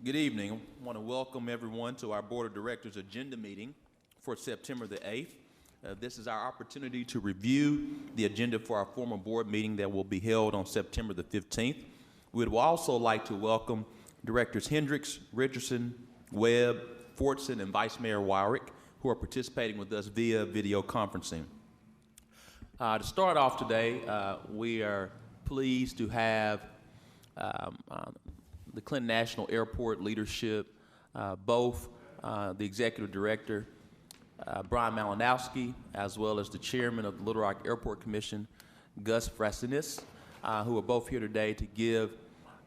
Good evening. I want to welcome everyone to our Board of Directors agenda meeting for September the 8th. This is our opportunity to review the agenda for our formal board meeting that will be held on September the 15th. We would also like to welcome Directors Hendricks, Richardson, Webb, Fortson, and Vice Mayor Wyrick, who are participating with us via video conferencing. To start off today, we are pleased to have the Clinton National Airport leadership, both the Executive Director, Brian Malinowski, as well as the Chairman of the Little Rock Airport Commission, Gus Frasinis, who are both here today to give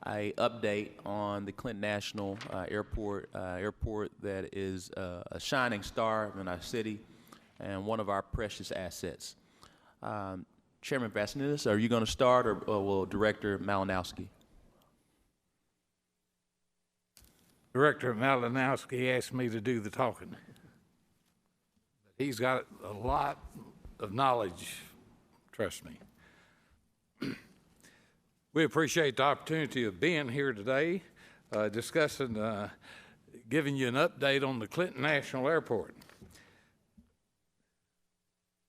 an update on the Clinton National Airport that is a shining star in our city and one of our precious assets. Chairman Frasinis, are you going to start, or will Director Malinowski? Director Malinowski asked me to do the talking. He's got a lot of knowledge, trust me. We appreciate the opportunity of being here today, discussing, giving you an update on the Clinton National Airport.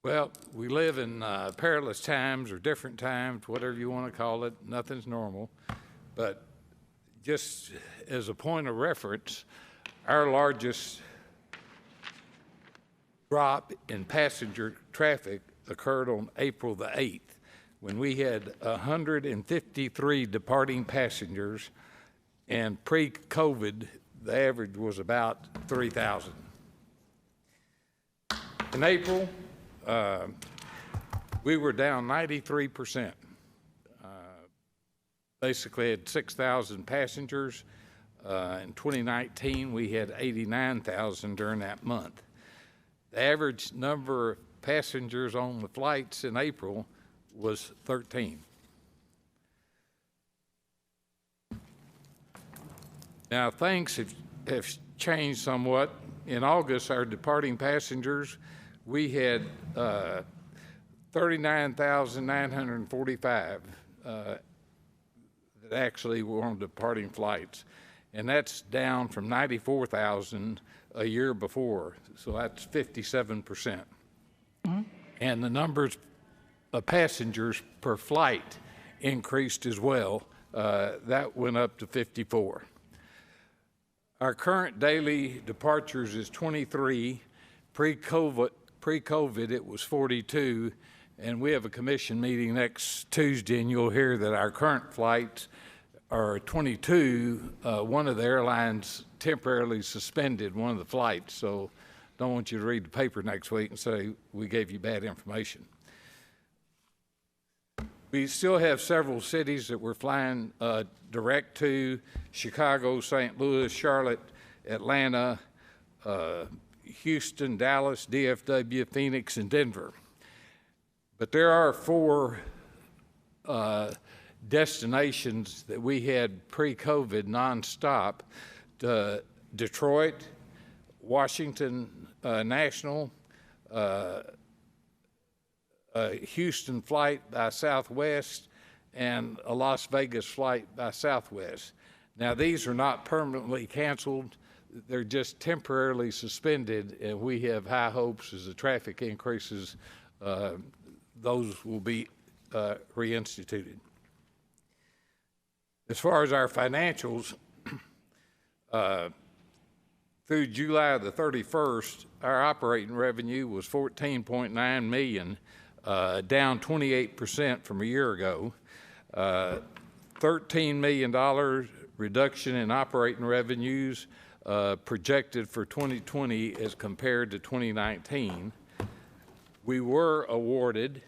Well, we live in perilous times, or different times, whatever you want to call it. Nothing's normal. But just as a point of reference, our largest drop in passenger traffic occurred on April the 8th, when we had 153 departing passengers, and pre-COVID, the average was about 3,000. In April, we were down 93%. Basically had 6,000 passengers. In 2019, we had 89,000 during that month. The average number of passengers on the flights in April was 13. Now, things have changed somewhat. In August, our departing passengers, we had 39,945 that actually were on departing flights. And that's down from 94,000 a year before. So that's 57%. Mm-hmm. And the numbers of passengers per flight increased as well. That went up to 54. Our current daily departures is 23. Pre-COVID, it was 42. And we have a commission meeting next Tuesday, and you'll hear that our current flights are 22. One of the airlines temporarily suspended one of the flights, so don't want you to read the paper next week and say we gave you bad information. We still have several cities that we're flying direct to: Chicago, St. Louis, Charlotte, Atlanta, Houston, Dallas, DFW, Phoenix, and Denver. But there are 4 destinations that we had pre-COVID nonstop: Detroit, Washington National, Houston flight by Southwest, and a Las Vegas flight by Southwest. Now, these are not permanently canceled. They're just temporarily suspended, and we have high hopes as the traffic increases, those will be reinstituted. As far as our financials, through July the 31st, our operating revenue was $14.9 million, down 28% from a year ago. $13 million reduction in operating revenues projected for 2020 as compared to 2019. We were awarded,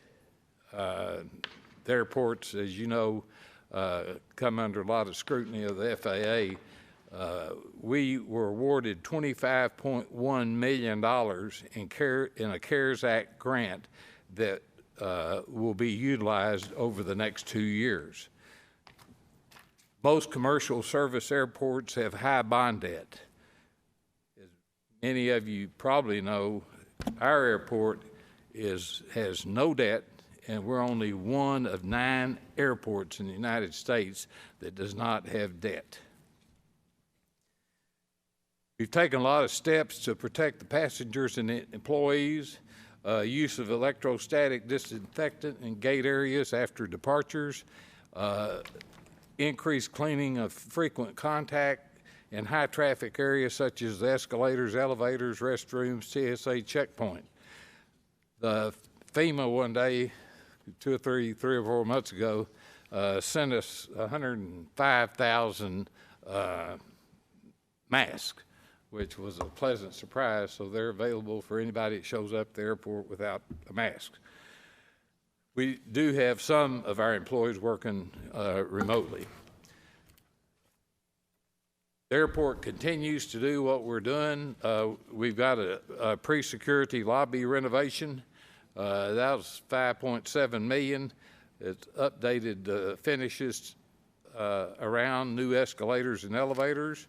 the airports, as you know, come under a lot of scrutiny of the FAA. We were awarded $25.1 million in a CARES Act grant that will be utilized over the next 2 years. Most commercial service airports have high bond debt. As many of you probably know, our airport has no debt, and we're only one of 9 airports in the United States that does not have debt. We've taken a lot of steps to protect the passengers and the employees, use of electrostatic disinfectant in gate areas after departures, increased cleaning of frequent contact in high traffic areas such as the escalators, elevators, restrooms, TSA checkpoint. The FEMA one day, 3 or 4 months ago, sent us 105,000 masks, which was a pleasant surprise. So they're available for anybody that shows up at the airport without a mask. We do have some of our employees working remotely. The airport continues to do what we're doing. We've got a pre-security lobby renovation. That was $5.7 million. It's updated finishes around new escalators and elevators,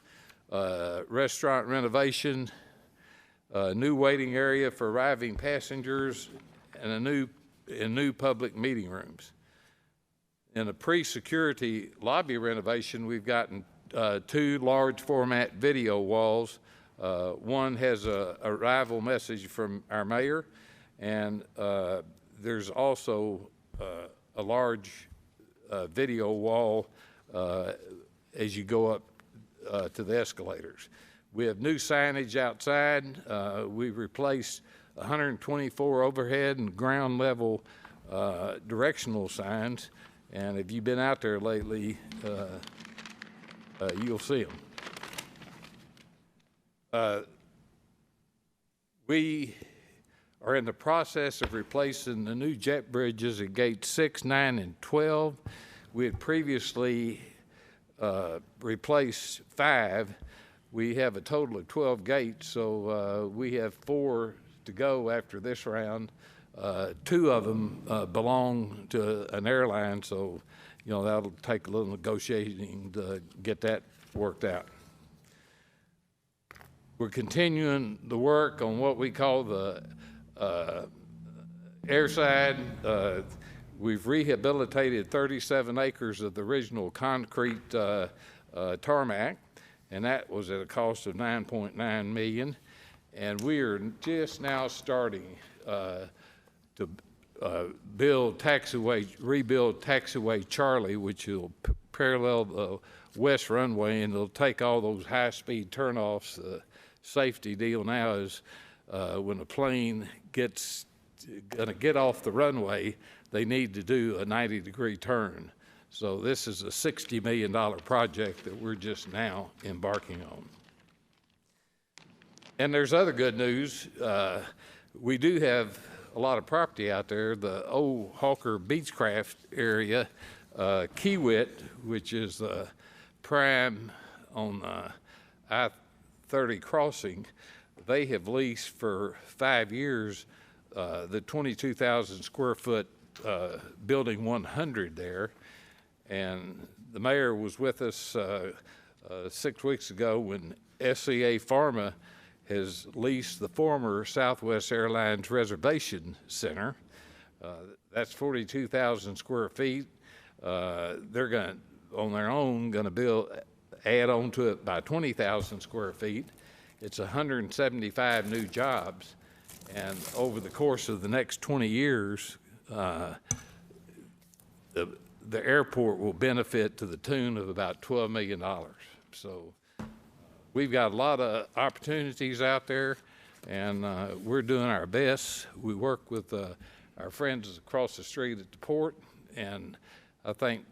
restaurant renovation, new waiting area for arriving passengers, and new public meeting rooms. In a pre-security lobby renovation, we've gotten 2 large format video walls. One has a arrival message from our mayor, and there's also a large video wall as you go up to the escalators. We have new signage outside. We've replaced 124 overhead and ground level directional signs, and if you've been out there lately, you'll see them. We are in the process of replacing the new jet bridges at gates 6, 9, and 12. We had previously replaced 5. We have a total of 12 gates, so we have 4 to go after this round. 2 of them belong to an airline, so that'll take a little negotiating to get that worked out. We're continuing the work on what we call the airside. We've rehabilitated 37 acres of the original concrete tarmac, and that was at a cost of $9.9 million. And we are just now starting to rebuild taxiway Charlie, which will parallel the west runway, and it'll take all those high-speed turnoffs. The safety deal now is when a plane gonna get off the runway, they need to do a 90-degree turn. So this is a $60 million project that we're just now embarking on. And there's other good news. We do have a lot of property out there. The old Hawker Beechcraft area, Kiewit, which is the prime on I-30 crossing, they have leased for 5 years the 22,000 square foot building 100 there. And the mayor was with us 6 weeks ago when SCA Pharma has leased the former Southwest Airlines Reservation Center. That's 42,000 square feet. They're going to, on their own, going to add on to it by 20,000 square feet. It's 175 new jobs. And over the course of the next 20 years, the airport will benefit to the tune of about $12 million. So we've got a lot of opportunities out there, and we're doing our best. We work with our friends across the street at the port, and I think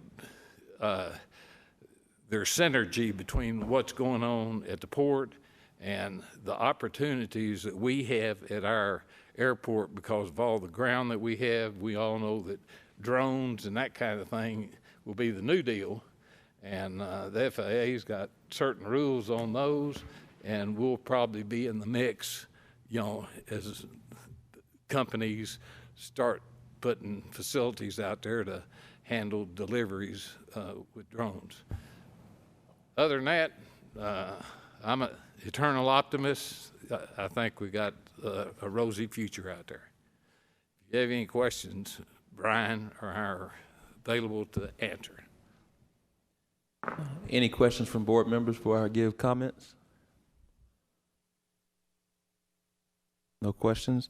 there's synergy between what's going on at the port and the opportunities that we have at our airport because of all the ground that we have. We all know that drones and that kind of thing will be the new deal, and the FAA's got certain rules on those, and we'll probably be in the mix, as companies start putting facilities out there to handle deliveries with drones. Other than that, I'm an eternal optimist. I think we got a rosy future out there. If you have any questions, Brian or I are available to answer. Any questions from board members before I give comments? No questions?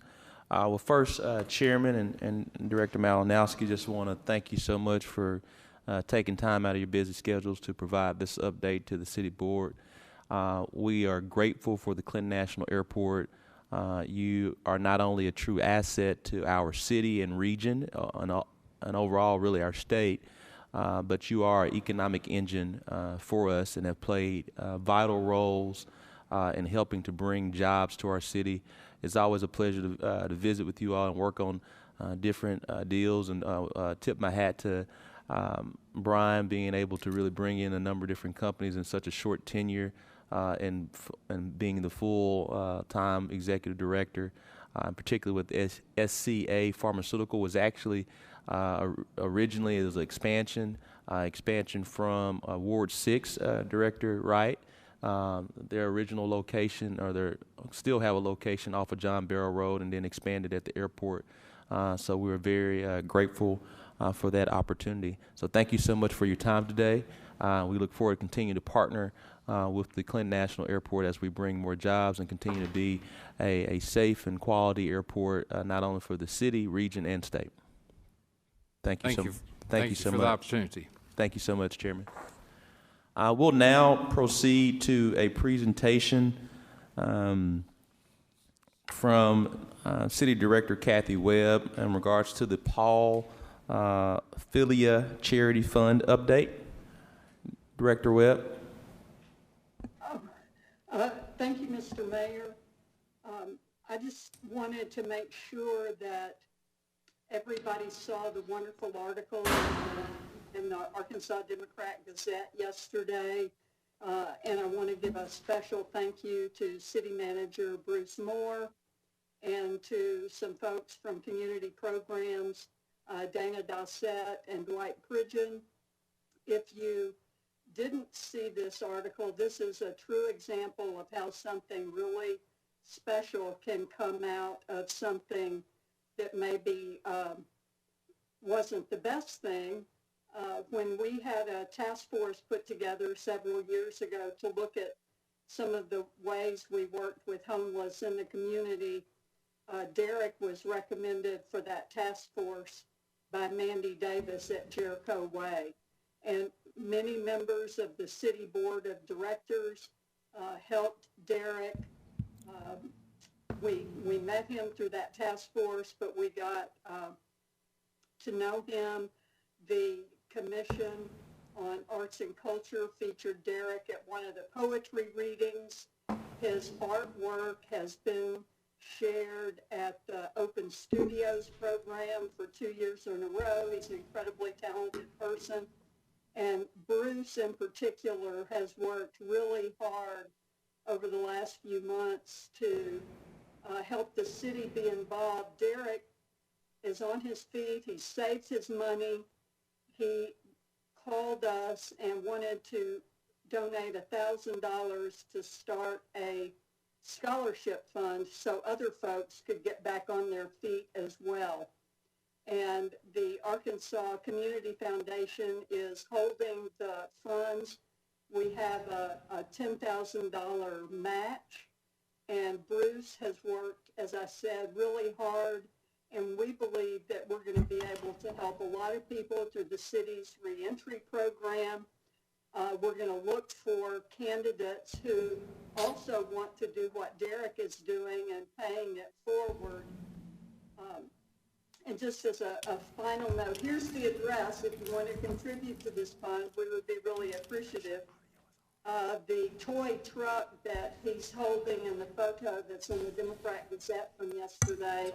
Well, first, Chairman and Director Malinowski, just want to thank you so much for taking time out of your busy schedules to provide this update to the City Board. We are grateful for the Clinton National Airport. You are not only a true asset to our city and region and overall really our state, but you are an economic engine for us and have played vital roles in helping to bring jobs to our city. It's always a pleasure to visit with you all and work on different deals, and tip my hat to Brian being able to really bring in a number of different companies in such a short tenure, and being the full time executive director, particularly with SCA Pharmaceutical was actually originally it was an expansion from Ward 6 Director Wright. Their original location, or they still have a location off of John Barrow Road, and then expanded at the airport. So we were very grateful for that opportunity. So thank you so much for your time today. We look forward to continuing to partner with the Clinton National Airport as we bring more jobs and continue to be a safe and quality airport, not only for the city, region, and state. Thank you so much. Thank you for the opportunity. Thank you so much, Chairman. We'll now proceed to a presentation from City Director Kathy Webb in regards to the Paul Philia Charity Fund update. Director Webb. Thank you, Mr. Mayor. I just wanted to make sure that everybody saw the wonderful article in the Arkansas Democrat Gazette yesterday, and I want to give a special thank you to City Manager Bruce Moore and to some folks from Community Programs, Dana Dossett and Dwight Pridgeon. If you didn't see this article, this is a true example of how something really special can come out of something that maybe wasn't the best thing. When we had a task force put together several years ago to look at some of the ways we worked with homeless in the community, Derek was recommended for that task force by Mandy Davis at Jericho Way. And many members of the City Board of Directors helped Derek. We met him through that task force, but we got to know him. The Commission on Arts and Culture featured Derek at one of the poetry readings. His artwork has been shared at the Open Studios program for 2 years in a row. He's an incredibly talented person. And Bruce in particular has worked really hard over the last few months to help the city be involved. Derek is on his feet. He saved his money. He called us and wanted to donate $1,000 to start a scholarship fund so other folks could get back on their feet as well. And the Arkansas Community Foundation is holding the funds. We have a $10,000 match, and Bruce has worked, as I said, really hard, and we believe that we're going to be able to help a lot of people through the city's reentry program. We're going to look for candidates who also want to do what Derek is doing and paying it forward. And just as a final note, here's the address. If you want to contribute to this fund, we would be really appreciative. The toy truck that he's holding in the photo that's in the Democrat Gazette from yesterday,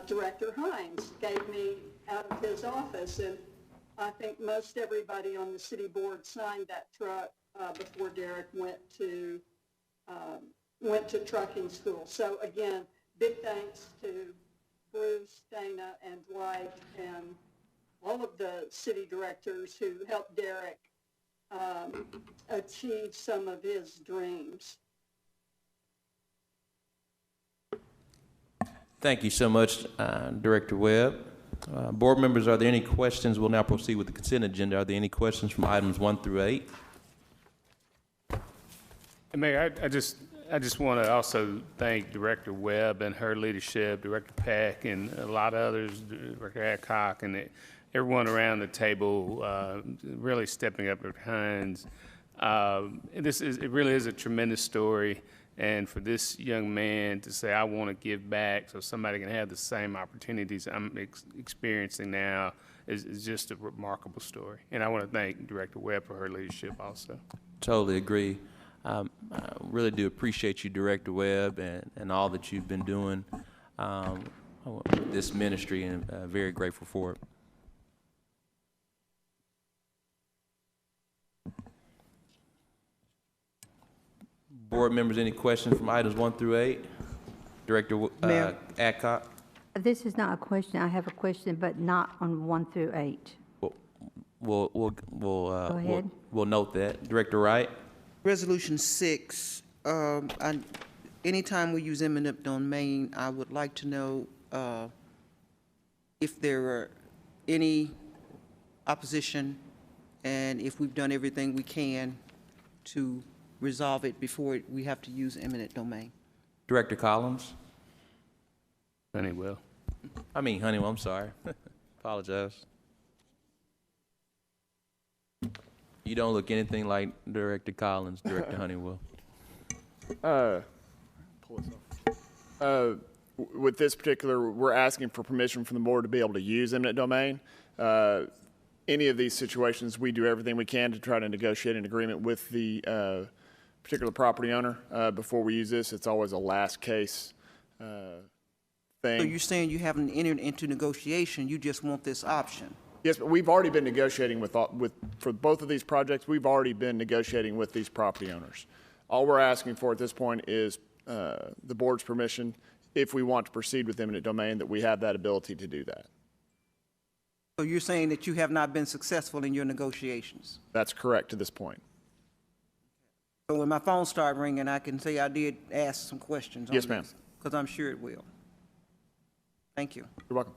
Director Hines gave me out of his office, and I think most everybody on the city board signed that truck before Derek went to trucking school. So again, big thanks to Bruce, Dana, and Dwight, and all of the city directors who helped Derek achieve some of his dreams. Thank you so much, Director Webb. Board members, are there any questions? We'll now proceed with the consent agenda. Are there any questions from items 1 through 8? Mayor, I just I just want to also thank Director Webb and her leadership, Director Peck, and a lot of others, Director Adcock, and everyone around the table really stepping up their hands. It really is a tremendous story, and for this young man to say, I want to give back so somebody can have the same opportunities I'm experiencing now is just a remarkable story. And I want to thank Director Webb for her leadership also. Totally agree. I really do appreciate you, Director Webb, and all that you've been doing with this ministry, and very grateful for it. Board members, any questions from items 1 through 8? Director Adcock? This is not a question. I have a question, but not on 1 through 8. Go ahead. We'll note that. Director Wright? Resolution 6, anytime we use eminent domain, I would like to know if there are any opposition and if we've done everything we can to resolve it before we have to use eminent domain. Director Collins? Honeywell. Honeywell, I'm sorry. Apologize. You don't look anything like Director Collins, Director Honeywell. With this particular, we're asking for permission from the board to be able to use eminent domain. Any of these situations, we do everything we can to try to negotiate an agreement with the particular property owner before we use this. It's always a last case thing. So you're saying you haven't entered into negotiation, you just want this option? Yes, but we've already been negotiating for both of these projects, we've already been negotiating with these property owners. All we're asking for at this point is the board's permission, if we want to proceed with eminent domain, that we have that ability to do that. So you're saying that you have not been successful in your negotiations? That's correct to this point. So when my phone started ringing, I can say I did ask some questions on Yes, ma'am. because I'm sure it will. Thank you. You're welcome.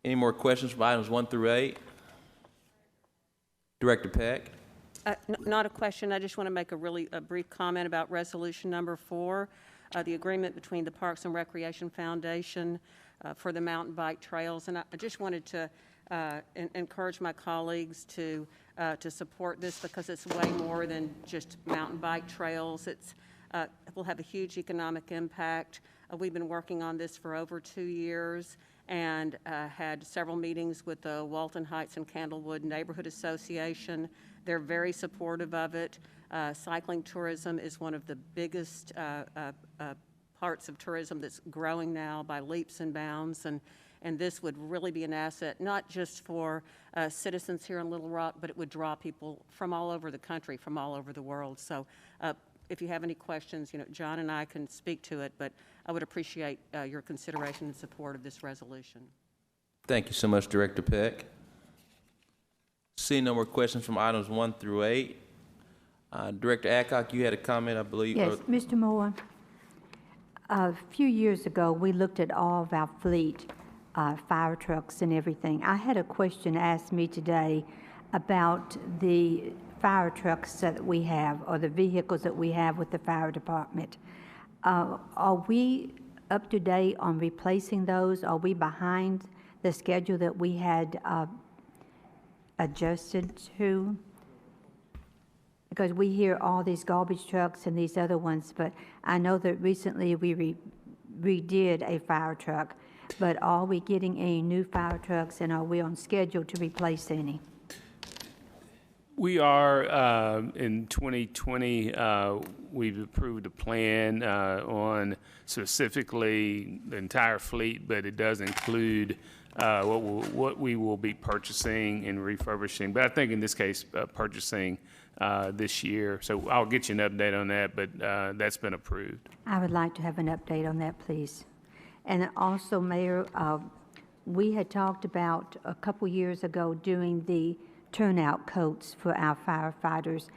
Any more questions from items 1 through 8? Director Peck? Not a question. I just want to make a brief comment about resolution number 4, the agreement between the Parks and Recreation Foundation for the mountain bike trails. And I just wanted to encourage my colleagues to support this, because it's way more than just mountain bike trails. It will have a huge economic impact. We've been working on this for over 2 years, and had several meetings with the Walton Heights and Candlewood Neighborhood Association. They're very supportive of it. Cycling tourism is one of the biggest parts of tourism that's growing now by leaps and bounds, and this would really be an asset, not just for citizens here in Little Rock, but it would draw people from all over the country, from all over the world. So if you have any questions, John and I can speak to it, but I would appreciate your consideration and support of this resolution. Thank you so much, Director Peck. Seeing no more questions from items 1 through 8. Director Adcock, you had a comment, I believe. Yes, Mr. Moore. A few years ago, we looked at all of our fleet, fire trucks and everything. I had a question asked me today about the fire trucks that we have, or the vehicles that we have with the fire department. Are we up to date on replacing those? Are we behind the schedule that we had adjusted to? Because we hear all these garbage trucks and these other ones, but I know that recently we redid a fire truck, but are we getting any new fire trucks, and are we on schedule to replace any? We are, in 2020, we've approved a plan on specifically the entire fleet, but it does include what we will be purchasing and refurbishing. But I think in this case, purchasing this year. So I'll get you an update on that, but that's been approved. I would like to have an update on that, please. And also, Mayor, we had talked about a couple years ago doing the turnout coats for our firefighters,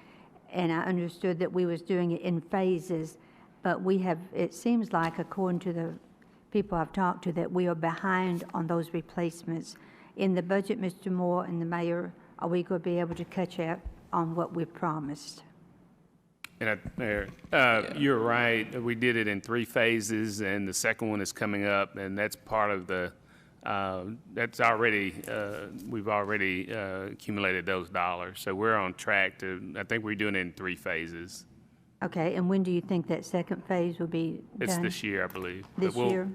and I understood that we was doing it in phases, but it seems like, according to the people I've talked to, that we are behind on those replacements. In the budget, Mr. Moore and the Mayor, are we going to be able to catch up on what we've promised? And Mayor, you're right. We did it in 3 phases, and the second one is coming up, and that's part of the, that's already, we've already accumulated those dollars. So we're on track to, I think we're doing it in 3 phases. Okay, and when do you think that second phase will be done? It's this year, I believe. But This year?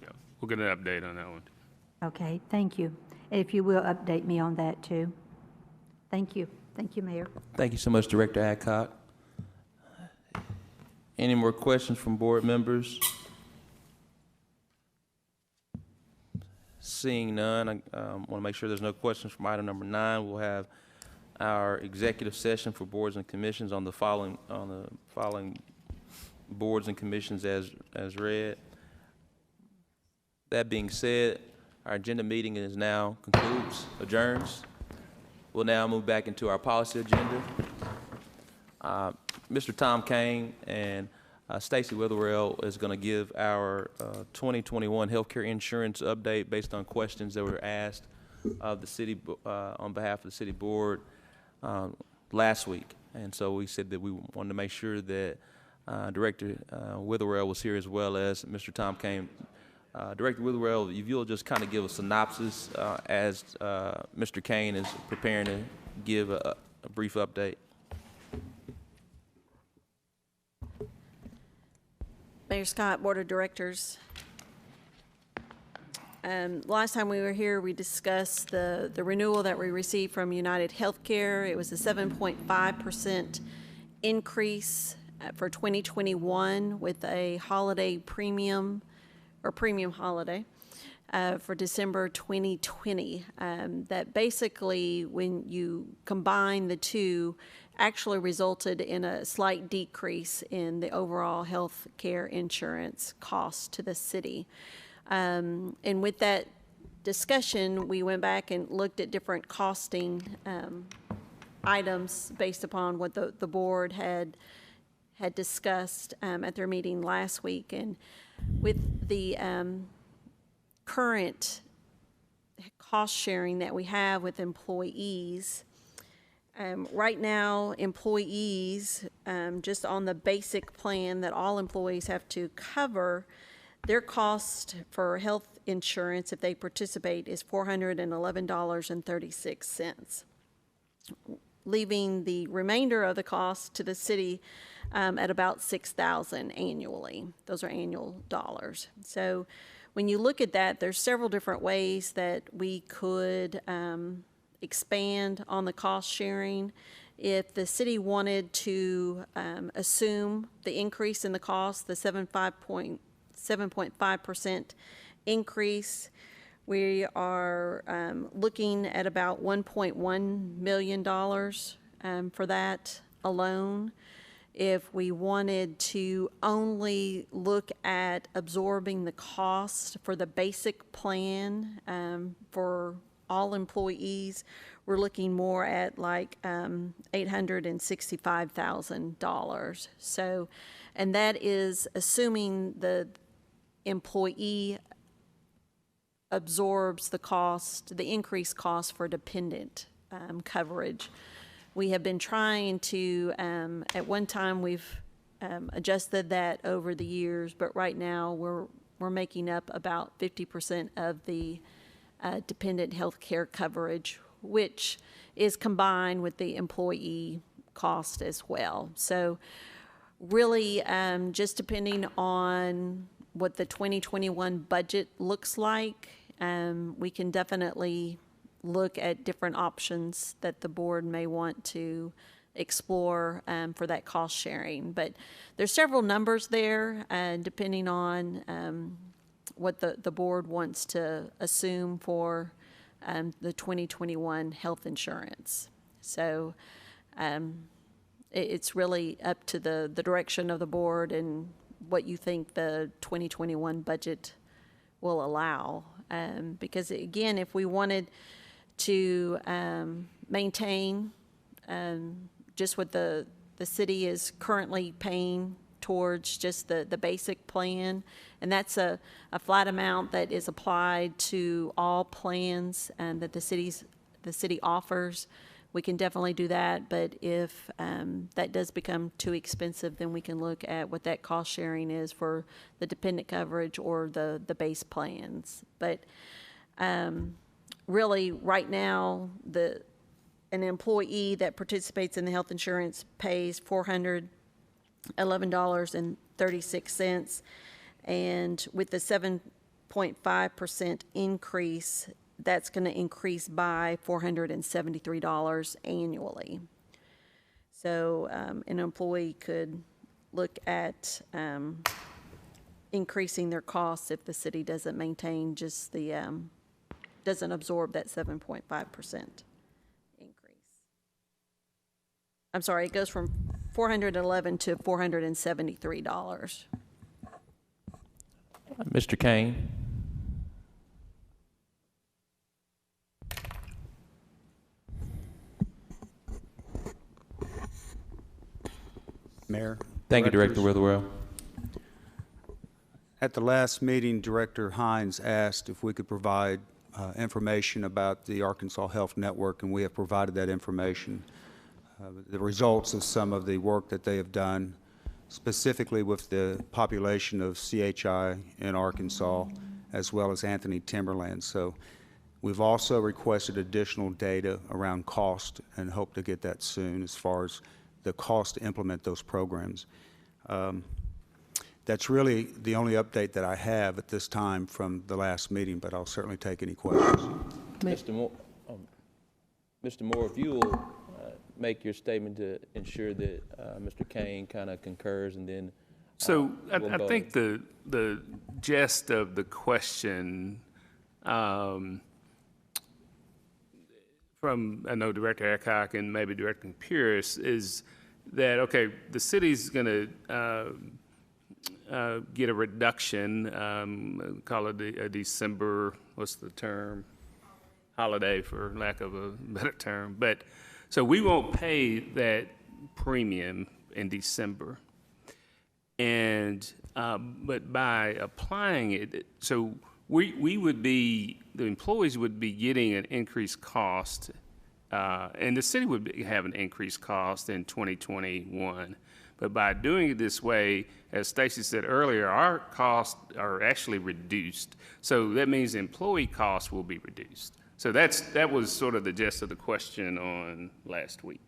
Yeah, we'll get an update on that one. Okay, thank you. And if you will, update me on that, too. Thank you. Thank you, Mayor. Thank you so much, Director Adcock. Any more questions from board members? Seeing none, I want to make sure there's no questions from item number 9. We'll have our executive session for boards and commissions on the following boards and commissions as read. That being said, our agenda meeting is now adjourns. We'll now move back into our policy agenda. Mr. Tom Kane and Stacy Witherell is going to give our 2021 healthcare insurance update based on questions that were asked of the city on behalf of the city board last week. And so we said that we wanted to make sure that Director Witherell was here as well as Mr. Tom Kane. Director Witherell, if you'll just kind of give a synopsis as Mr. Kane is preparing to give a brief update. Mayor Scott, Board of Directors. Last time we were here, we discussed the renewal that we received from United Healthcare. It was a 7.5% increase for 2021 with a holiday premium or premium holiday for December 2020. That basically, when you combine the two, actually resulted in a slight decrease in the overall health care insurance cost to the city. And with that discussion, we went back and looked at different costing items based upon what the board had discussed at their meeting last week. And with the current cost sharing that we have with employees, right now, employees, just on the basic plan that all employees have to cover, their cost for health insurance, if they participate, is $411.36, leaving the remainder of the cost to the city at about $6,000 annually. Those are annual dollars. So when you look at that, there's several different ways that we could expand on the cost sharing. If the city wanted to assume the increase in the cost, the 7.5% increase, we are looking at about $1.1 million for that alone. If we wanted to only look at absorbing the cost for the basic plan for all employees, we're looking more at like $865,000. So, and that is assuming the employee absorbs the cost, the increased cost for dependent coverage. We have been trying to, at one time we've adjusted that over the years, but right now we're making up about 50% of the dependent health care coverage, which is combined with the employee cost as well. So really, just depending on what the 2021 budget looks like, we can definitely look at different options that the board may want to explore for that cost sharing. But there's several numbers there, depending on what the board wants to assume for the 2021 health insurance. So it's really up to the direction of the board and what you think the 2021 budget will allow. Because again, if we wanted to maintain just what the city is currently paying towards just the basic plan, and that's a flat amount that is applied to all plans that the city offers. we can definitely do that, but if that does become too expensive, then we can look at what that cost sharing is for the dependent coverage or the base plans. But really, right now, an employee that participates in the health insurance pays $411.36, and with the 7.5% increase, that's going to increase by $473 annually. So an employee could look at increasing their costs if the city doesn't maintain just the, doesn't absorb that 7.5% increase. I'm sorry, it goes from $411 to $473. Mr. Kane? Mayor. Thank you, Director Directors. Witherell. At the last meeting, Director Hines asked if we could provide information about the Arkansas Health Network, and we have provided that information. The results of some of the work that they have done, specifically with the population of CHI in Arkansas, as well as Anthony Timberland. So we've also requested additional data around cost and hope to get that soon as far as the cost to implement those programs. That's really the only update that I have at this time from the last meeting, but I'll certainly take any questions. Mr. Moore, if you will make your statement to ensure that Mr. Kane kind of concurs, and then So we'll I go think the gist of the question from, I know Director Adcock and maybe Director Pierce, is that, okay, the city's going to get a reduction, call it a December, what's the term? Holiday, for lack of a better term. But so we won't pay that premium in December. And but by applying it, so we would be, the employees would be getting an increased cost, and the city would have an increased cost in 2021. But by doing it this way, as Stacy said earlier, our costs are actually reduced. So that means employee costs will be reduced. So that was sort of the gist of the question on last week.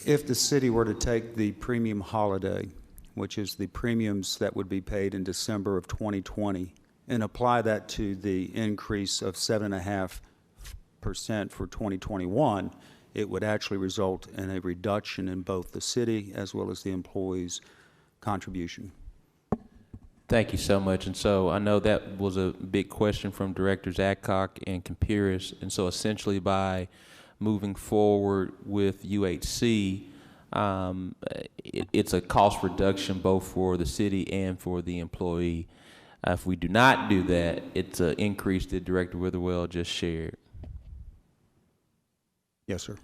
If the city were to take the premium holiday, which is the premiums that would be paid in December of 2020, and apply that to the increase of 7.5% for 2021, it would actually result in a reduction in both the city as well as the employees' contribution. Thank you so much. And so I know that was a big question from Directors Adcock and Campiris. And so essentially by moving forward with UHC, it's a cost reduction both for the city and for the employee. If we do not do that, it's an increase that Director Witherell just shared. Yes, sir.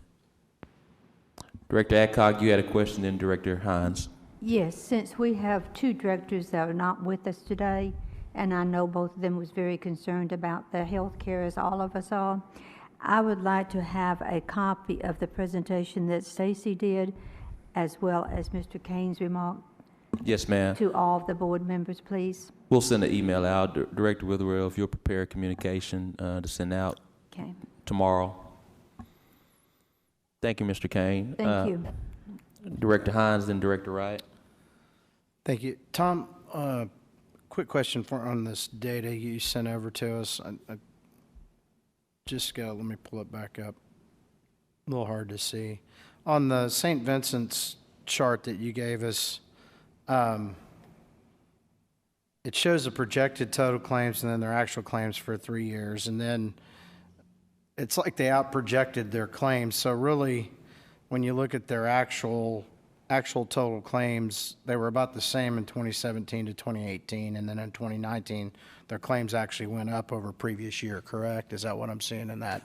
Director Adcock, you had a question, then Director Hines. Yes, since we have two directors that are not with us today, and I know both of them was very concerned about their health care as all of us are, I would like to have a copy of the presentation that Stacy did, as well as Mr. Kane's remark. Yes, ma'am. To all of the board members, please. We'll send an email out. Director Witherell, if you'll prepare a communication to send out tomorrow. Thank you, Mr. Kane. Thank you. Director Hines, then Director Wright. Thank you. Tom, quick question on this data you sent over to us. I just let me pull it back up. A little hard to see. On the St. Vincent's chart that you gave us, it shows the projected total claims and then their actual claims for 3 years. And then it's like they out-projected their claims. So really, when you look at their actual total claims, they were about the same in 2017 to 2018, and then in 2019, their claims actually went up over previous year, correct? Is that what I'm seeing in that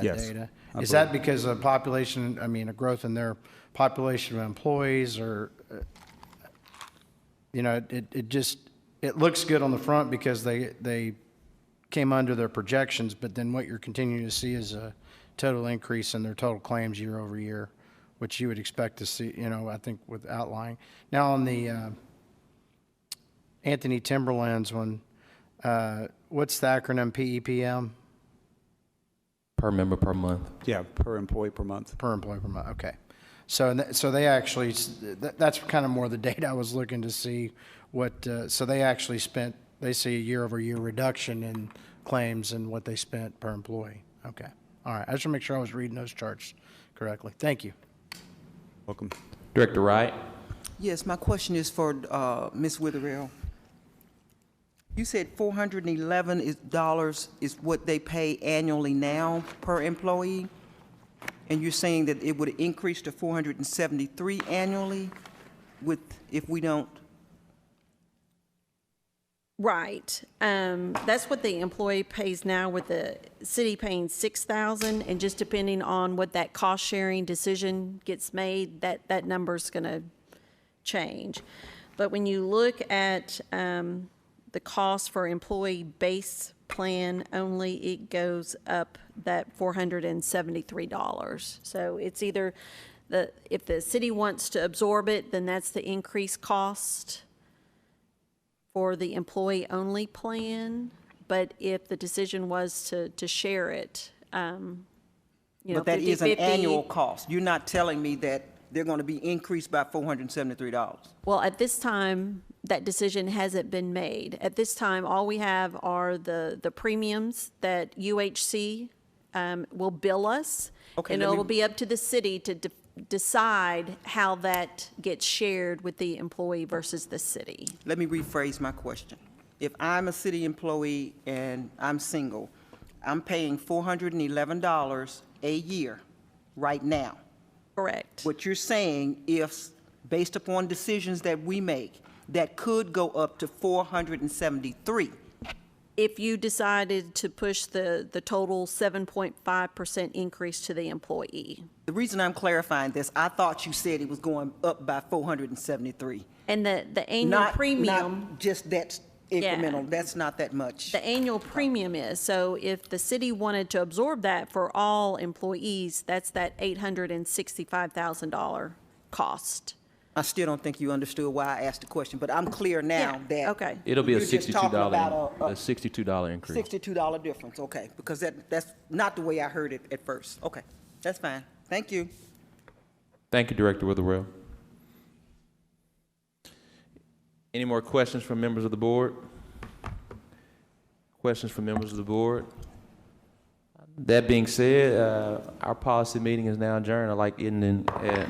Yes, data? I Is that believe. because of population, a growth in their population of employees, or, it looks good on the front because they came under their projections, but then what you're continuing to see is a total increase in their total claims year over year, which you would expect to see, I think with outlying. Now on the Anthony Timberland's one, what's the acronym PEPM? Per member per month. Yeah, per employee per month. Per employee per month, okay. So, so they actually, that's kind of more the data I was looking to see what, so they actually spent, they see a year-over-year reduction in claims and what they spent per employee. Okay, all right. I just want to make sure I was reading those charts correctly. Thank you. Welcome. Director Wright. Yes, my question is for Ms. Witherell. You said $411 is what they pay annually now per employee, and you're saying that it would increase to $473 annually if we don't? Right. That's what the employee pays now, with the city paying $6,000, and just depending on what that cost-sharing decision gets made, that number's going to change. But when you look at the cost for employee base plan only, it goes up that $473. So it's either if the city wants to absorb it, then that's the increased cost for the employee-only plan, but if the decision was to share it, But that is an annual cost. You're not telling me that they're going to be increased by $473. Well, at this time, that decision hasn't been made. At this time, all we have are the premiums that UHC will bill us, Okay, and it will be up to the city to decide how that gets shared with the employee versus the city. Let me rephrase my question. If I'm a city employee and I'm single, I'm paying $411 a year right now. Correct. What you're saying, if, based upon decisions that we make, that could go up to $473. If you decided to push the total 7.5% increase to the employee. The reason I'm clarifying this, I thought you said it was going up by $473. And the annual premium. Not just that's incremental. Yeah. That's not that much. The annual premium is, so if the city wanted to absorb that for all employees, that's that $865,000 cost. I still don't think you understood why I asked the question, but I'm clear now Yeah, that. okay. It'll be a you're just talking about $62 increase. $62 difference, okay, because that's not the way I heard it at first. Okay, that's fine. Thank you. Thank you, Director Witherell. Any more questions from members of the board? Questions from members of the board? That being said, our policy meeting is now adjourned. I'd like ending at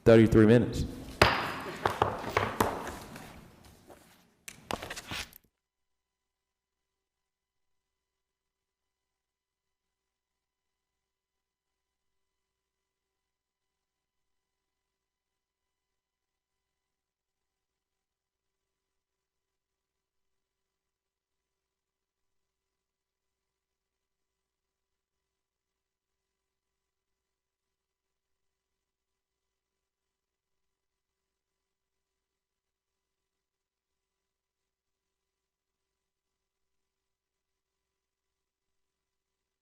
33 minutes.